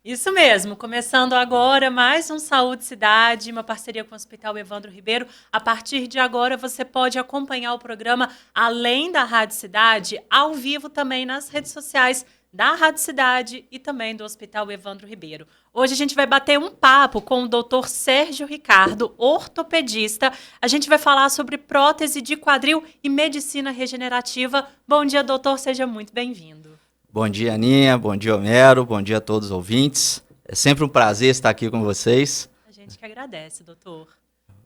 Isso mesmo, começando agora mais um Saúde Cidade, uma parceria com o Hospital Evandro Ribeiro. A partir de agora você pode acompanhar o programa além da Rádio Cidade, ao vivo também nas redes sociais da Rádio Cidade e também do Hospital Evandro Ribeiro. Hoje a gente vai bater um papo com o Dr. Sérgio Ricardo, ortopedista. A gente vai falar sobre prótese de quadril e medicina regenerativa. Bom dia, doutor, seja muito bem-vindo. Bom dia, Aninha. Bom dia, Homero. Bom dia a todos os ouvintes. É sempre um prazer estar aqui com vocês. A gente que agradece, doutor.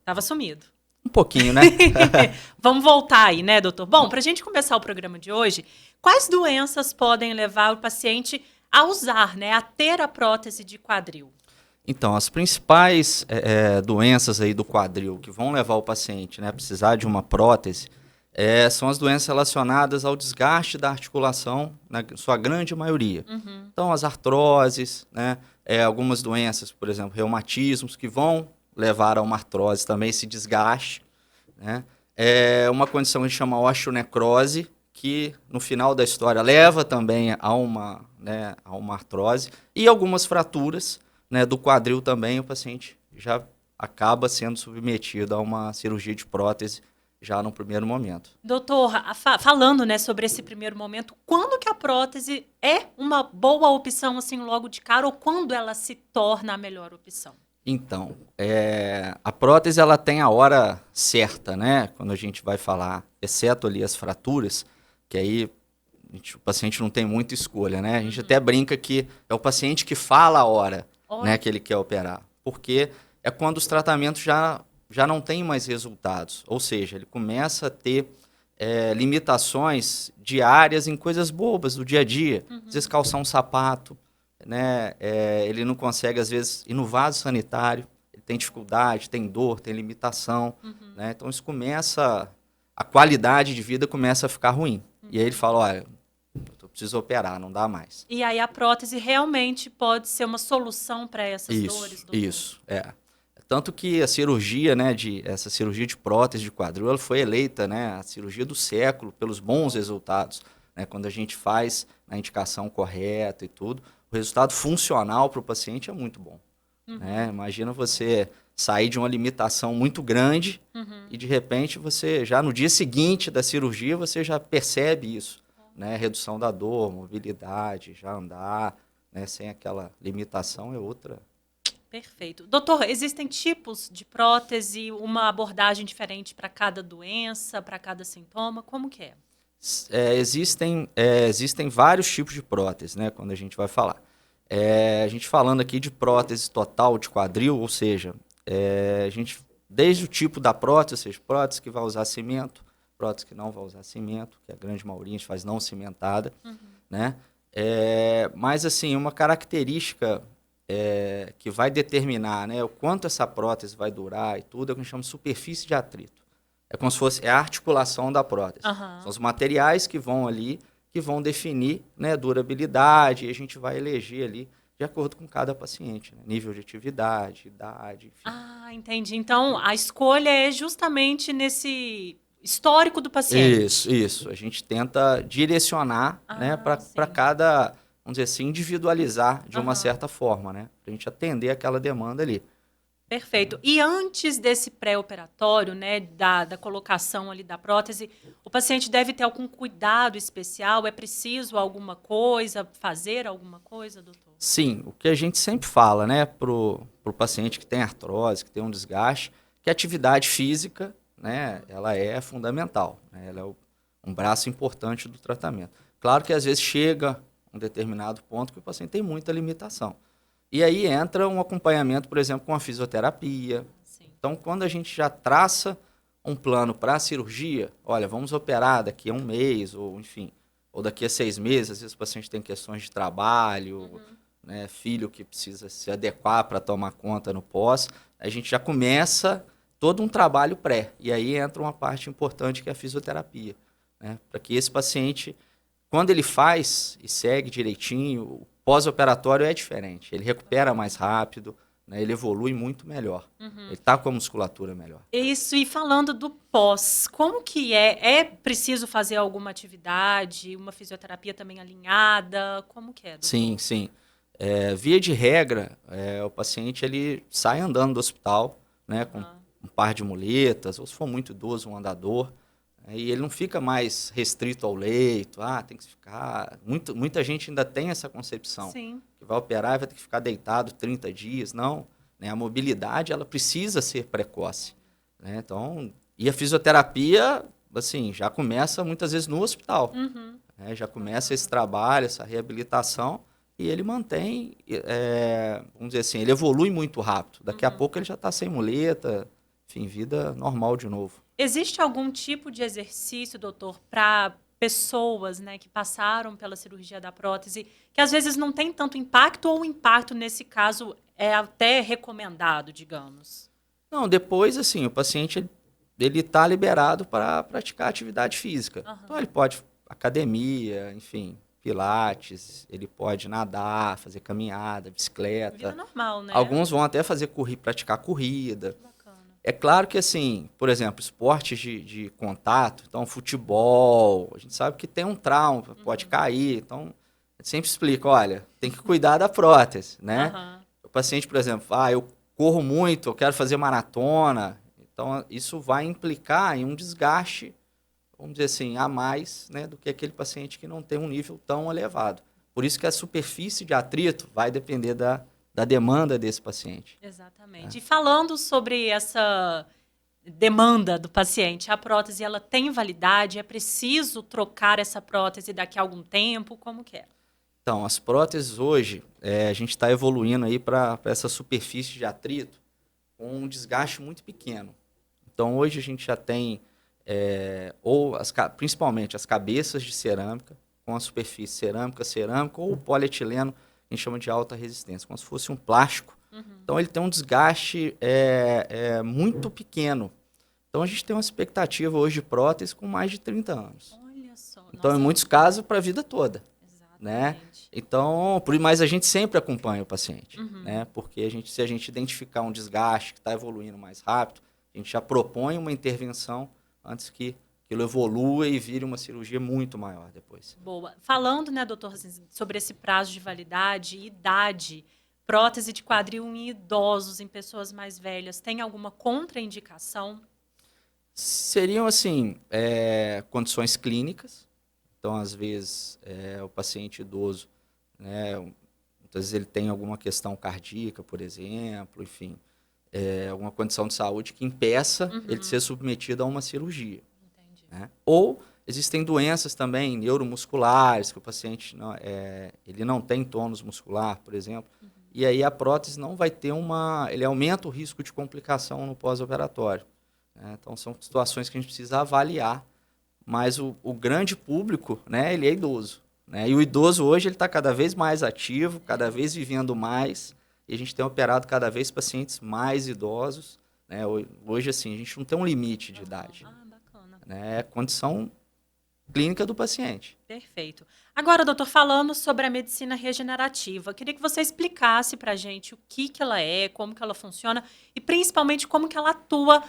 Tava sumido. Um pouquinho, né? Vamos voltar aí, né, doutor? Bom, para a gente começar o programa de hoje, quais doenças podem levar o paciente a usar, né, a ter a prótese de quadril? Então, as principais doenças aí do quadril que vão levar o paciente, né, a precisar de uma prótese são as doenças relacionadas ao desgaste da articulação, na sua grande maioria. Uhum. Então, as artroses, né, algumas doenças, por exemplo, reumatismos, que vão levar a uma artrose também, esse desgaste. Né? Uma condição que a gente chama osteonecrose, que no final da história leva também a uma artrose, e algumas fraturas, né, do quadril também, o paciente já acaba sendo submetido a uma cirurgia de prótese já no primeiro momento. Doutor, falando, né, sobre esse primeiro momento, quando que a prótese é uma boa opção, assim, logo de cara, ou quando ela se torna a melhor opção? Então, a prótese ela tem a hora certa, né? Quando a gente vai falar, exceto ali as fraturas, que aí o paciente não tem muita escolha, né? A gente até brinca que é o paciente que fala a hora, né, que ele quer operar, porque é quando os tratamentos já não têm mais resultados, ou seja, ele começa a ter limitações diárias em coisas bobas do dia a dia, às vezes calçar um sapato, né? Ele não consegue, às vezes, ir no vaso sanitário, ele tem dificuldade, tem dor, tem limitação, né? Então isso a qualidade de vida começa a ficar ruim. E aí ele fala, olha, eu preciso operar, não dá mais. E aí a prótese realmente pode ser uma solução para essas dores, doutor? Isso. Tanto que a cirurgia, né, essa cirurgia de prótese de quadril, ela foi eleita, né, a cirurgia do século pelos bons resultados, né, quando a gente faz a indicação correta e tudo, o resultado funcional para o paciente é muito bom. Né? Imagina você sair de uma limitação muito grande e de repente você já no dia seguinte da cirurgia você já percebe isso, né? Redução da dor, mobilidade, já andar, né, sem aquela limitação é outra. Perfeito. Doutor, existem tipos de prótese, uma abordagem diferente para cada doença, para cada sintoma? Como que é? Existem vários tipos de prótese, né, quando a gente vai falar. A gente falando aqui de prótese total de quadril, ou seja, a gente, desde o tipo da prótese, ou seja, prótese que vai usar cimento, prótese que não vai usar cimento, que a grande maioria a gente faz não cimentada, né? Mas, assim, uma característica que vai determinar, né, o quanto essa prótese vai durar e tudo, é o que a gente chama de superfície de atrito. É como se fosse a articulação da prótese. São os materiais que vão ali, que vão definir, né, durabilidade, e a gente vai eleger ali de acordo com cada paciente, né, nível de atividade, idade, enfim. Ah, entendi. Então, a escolha é justamente nesse histórico do paciente. Isso. A gente tenta direcionar, né, para cada, vamos dizer assim, individualizar de uma certa forma, né, para a gente atender aquela demanda ali. Perfeito. E antes desse pré-operatório, né, da colocação ali da prótese, o paciente deve ter algum cuidado especial? É preciso alguma coisa, fazer alguma coisa, doutor? Sim, o que a gente sempre fala, né, pro paciente que tem artrose, que tem um desgaste, que a atividade física, né, ela é fundamental, né, ela é um braço importante do tratamento. Claro que às vezes chega um determinado ponto que o paciente tem muita limitação. E aí entra um acompanhamento, por exemplo, com a fisioterapia. Sim. Então, quando a gente já traça um plano para a cirurgia, olha, vamos operar daqui a um mês, ou enfim, ou daqui a 6 meses, às vezes o paciente tem questões de trabalho, né, filho que precisa se adequar para tomar conta no pós, a gente já começa todo um trabalho pré. E aí entra uma parte importante que é a fisioterapia, né, para que esse paciente, quando ele faz e segue direitinho, o pós-operatório é diferente. Ele recupera mais rápido, né, ele evolui muito melhor. Ele está com a musculatura melhor. Isso, e falando do pós, como que é? É preciso fazer alguma atividade, uma fisioterapia também alinhada? Como que é, doutor? Sim. Via de regra, o paciente ele sai andando do hospital, né, com um par de muletas, ou se for muito idoso, um andador, e ele não fica mais restrito ao leito, tem que ficar... Muita gente ainda tem essa concepção, Sim. que vai operar e vai ter que ficar deitado 30 dias, não, né, a mobilidade ela precisa ser precoce, né, então, e a fisioterapia, assim, já começa muitas vezes no hospital, né, já começa esse trabalho, essa reabilitação, e ele mantém, vamos dizer assim, ele evolui muito rápido. Daqui a pouco ele já está sem muleta, enfim, vida normal de novo. Existe algum tipo de exercício, doutor, para pessoas, né, que passaram pela cirurgia da prótese, que às vezes não tem tanto impacto, ou o impacto, nesse caso, é até recomendado, digamos? Não, depois, assim, o paciente ele está liberado para praticar atividade física. Então ele pode academia, enfim, pilates, ele pode nadar, fazer caminhada, bicicleta. Vida normal, né? Alguns vão até praticar corrida. Bacana. É claro que, assim, por exemplo, esportes de contato, então futebol, a gente sabe que tem um trauma, pode cair, então a gente sempre explica, olha, tem que cuidar da prótese, né? O paciente, por exemplo, eu corro muito, eu quero fazer maratona, então isso vai implicar em um desgaste, vamos dizer assim, a mais, né, do que aquele paciente que não tem um nível tão elevado. Por isso que a superfície de atrito vai depender da demanda desse paciente. Exatamente. E falando sobre essa demanda do paciente, a prótese ela tem validade? É preciso trocar essa prótese daqui a algum tempo? Como que é? Então, as próteses hoje, a gente está evoluindo aí para essa superfície de atrito com um desgaste muito pequeno. Então, hoje a gente já tem, principalmente as cabeças de cerâmica, com a superfície cerâmica ou polietileno, a gente chama de alta resistência, como se fosse um plástico. Então, ele tem um desgaste muito pequeno. Então, a gente tem uma expectativa hoje de prótese com mais de 30 anos. Olha só. Então, Nossa, em muitos casos, para a vida toda. exatamente. Né? Então, mas a gente sempre acompanha o paciente, né? Porque se a gente identificar um desgaste que está evoluindo mais rápido, a gente já propõe uma intervenção antes que aquilo evolua e vire uma cirurgia muito maior depois. Boa. Falando, né, doutor, sobre esse prazo de validade e idade, prótese de quadril em idosos, em pessoas mais velhas, tem alguma contraindicação? Seriam, assim, condições clínicas. Então, às vezes, o paciente idoso, né, muitas vezes ele tem alguma questão cardíaca, por exemplo, enfim, alguma condição de saúde que impeça ele de ser submetido a uma cirurgia. Entendi. Né? Ou existem doenças também neuromusculares, que o paciente ele não tem tônus muscular, por exemplo, e aí a prótese não vai ter ele aumenta o risco de complicação no pós-operatório. Né? Então, são situações que a gente precisa avaliar. Mas o grande público, né, ele é idoso. Né? E o idoso hoje ele está cada vez mais ativo, cada vez vivendo mais. E a gente tem operado cada vez pacientes mais idosos. Né? Hoje, assim, a gente não tem um limite de idade. Bacana. Né? É condição clínica do paciente. Perfeito. Agora, doutor, falando sobre a medicina regenerativa, queria que você explicasse para a gente o que ela é, como que ela funciona e principalmente como que ela atua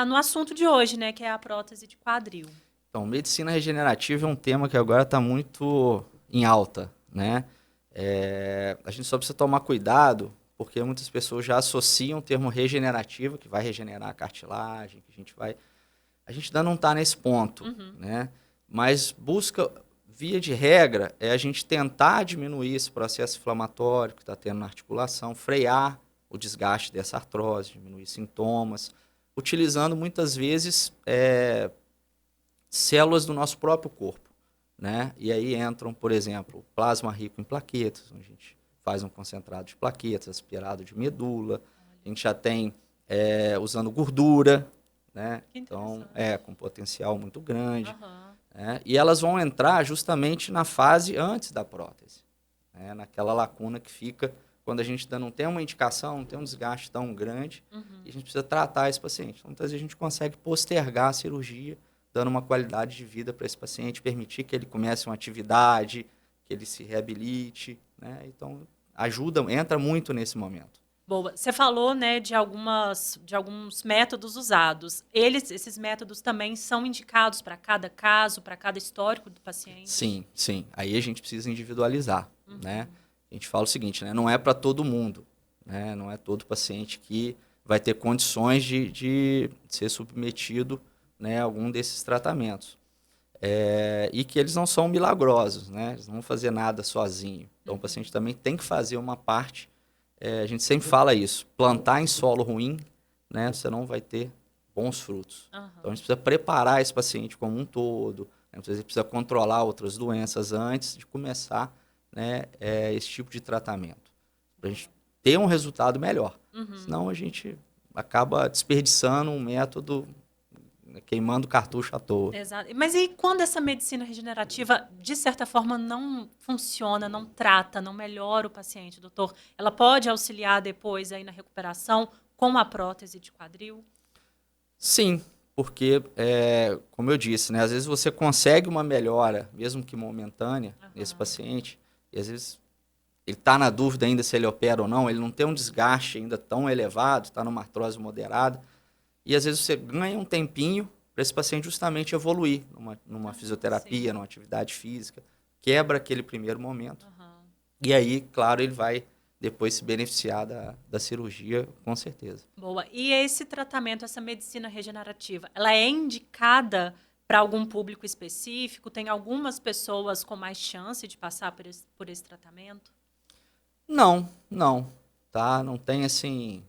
no assunto de hoje, né, que é a prótese de quadril. Então, medicina regenerativa é um tema que agora está muito em alta, né? A gente só precisa tomar cuidado, porque muitas pessoas já associam o termo regenerativo, que vai regenerar a cartilagem, que a gente ainda não está nesse ponto, né? Mas via de regra, é a gente tentar diminuir esse processo inflamatório que está tendo na articulação, frear o desgaste dessa artrose, diminuir sintomas, utilizando muitas vezes células do nosso próprio corpo, né? E aí entram, por exemplo, plasma rico em plaquetas, onde a gente faz um concentrado de plaquetas, aspirado de medula. A gente já tem usando gordura, né? Então, com potencial muito grande. Né? E elas vão entrar justamente na fase antes da prótese, né? Naquela lacuna que fica quando a gente ainda não tem uma indicação, não tem um desgaste tão grande, e a gente precisa tratar esse paciente. Então, muitas vezes a gente consegue postergar a cirurgia, dando uma qualidade de vida para esse paciente, permitir que ele comece uma atividade, que ele se reabilite, né? Então, entra muito nesse momento. Boa. Você falou, né, de alguns métodos usados. Esses métodos também são indicados para cada caso, para cada histórico do paciente? Sim, sim. Aí a gente precisa individualizar, né? a gente fala o seguinte, né? Não é para todo mundo, né? Não é todo paciente que vai ter condições de ser submetido, né, a algum desses tratamentos. E que eles não são milagrosos, né? Eles não vão fazer nada sozinho. Então, o paciente também tem que fazer uma parte. A gente sempre fala isso. Plantar em solo ruim, né? Você não vai ter bons frutos. Uhum. Então, a gente precisa preparar esse paciente como um todo. Né? Você precisa controlar outras doenças antes de começar, né, esse tipo de tratamento. Para a gente ter um resultado melhor. Uhum. Senão, a gente acaba desperdiçando um método, queimando cartucho à toa. Exato. Mas e quando essa medicina regenerativa, de certa forma, não funciona, não trata, não melhora o paciente, doutor? Ela pode auxiliar depois aí na recuperação com a prótese de quadril? Sim, porque, como eu disse, né, às vezes você consegue uma melhora, mesmo que momentânea, nesse paciente, e às vezes ele está na dúvida ainda se ele opera ou não, ele não tem um desgaste ainda tão elevado, está numa artrose moderada, e às vezes você ganha um tempinho para esse paciente justamente evoluir numa fisioterapia, numa atividade física, quebra aquele primeiro momento, e aí, claro, ele vai depois se beneficiar da cirurgia, com certeza. Boa. E esse tratamento, essa medicina regenerativa, ela é indicada para algum público específico? Tem algumas pessoas com mais chance de passar por esse tratamento? Não, não, tá? Não tem assim,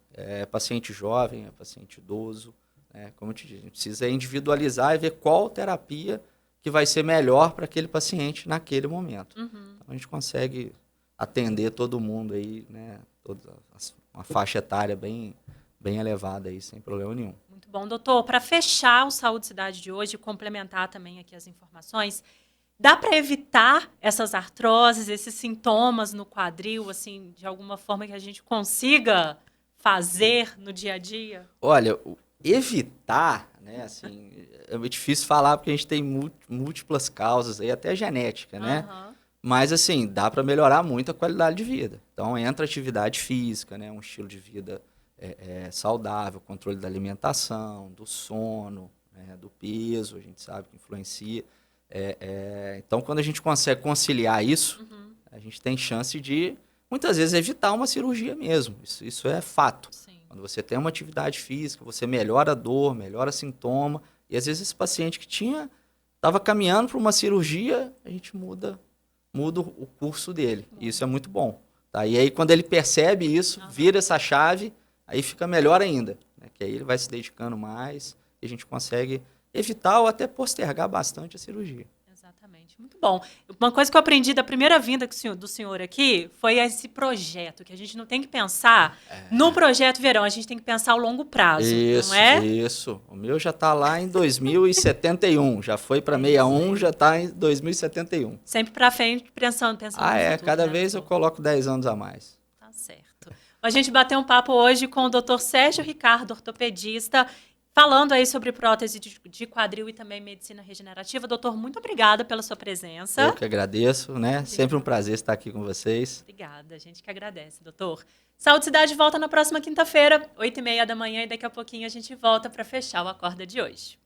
paciente jovem, paciente idoso, né? Como eu te disse, a gente precisa individualizar e ver qual terapia que vai ser melhor para aquele paciente naquele momento. Uhum. Então, a gente consegue atender todo mundo aí, né? Uma faixa etária bem elevada aí, sem problema nenhum. Muito bom, doutor. Para fechar o Saúde Cidade de hoje e complementar também aqui as informações, dá para evitar essas artroses, esses sintomas no quadril, assim, de alguma forma que a gente consiga fazer no dia a dia? Olha, evitar, né, assim, é muito difícil falar porque a gente tem múltiplas causas aí, até genética, né? Aham. Mas, assim, dá para melhorar muito a qualidade de vida. Então, entra atividade física, né, um estilo de vida saudável, controle da alimentação, do sono, né, do peso, a gente sabe que influencia. Então, quando a gente consegue conciliar isso, a gente tem chance de, muitas vezes, evitar uma cirurgia mesmo. Isso é fato. Sim. Quando você tem uma atividade física, você melhora a dor, melhora sintoma, e às vezes esse paciente que estava caminhando para uma cirurgia, a gente muda o curso dele. E isso é muito bom. Tá? E aí, quando ele percebe isso, vira essa chave, aí fica melhor ainda. Né? Que aí ele vai se dedicando mais e a gente consegue evitar ou até postergar bastante a cirurgia. Exatamente. Muito bom. Uma coisa que eu aprendi da primeira vinda do senhor aqui foi esse projeto, que a gente não tem que pensar no projeto verão, a gente tem que pensar ao longo prazo, Isso, não é? isso. O meu já está lá em 2071. Já foi para 61, já está em 2071. Sempre para frente, pensando no futuro, Cada né, vez eu doutor? coloco 10 anos a mais. Tá certo. A gente bateu um papo hoje com o Dr. Sérgio Ricardo, ortopedista, falando aí sobre prótese de quadril e também medicina regenerativa. Doutor, muito obrigada pela sua presença. Eu que agradeço, né? Sempre um prazer estar aqui com vocês. Obrigada, a gente que agradece, doutor. Saúde Cidade volta na próxima quinta-feira, 8h30 da manhã, e daqui a pouquinho a gente volta para fechar o Acorda de hoje.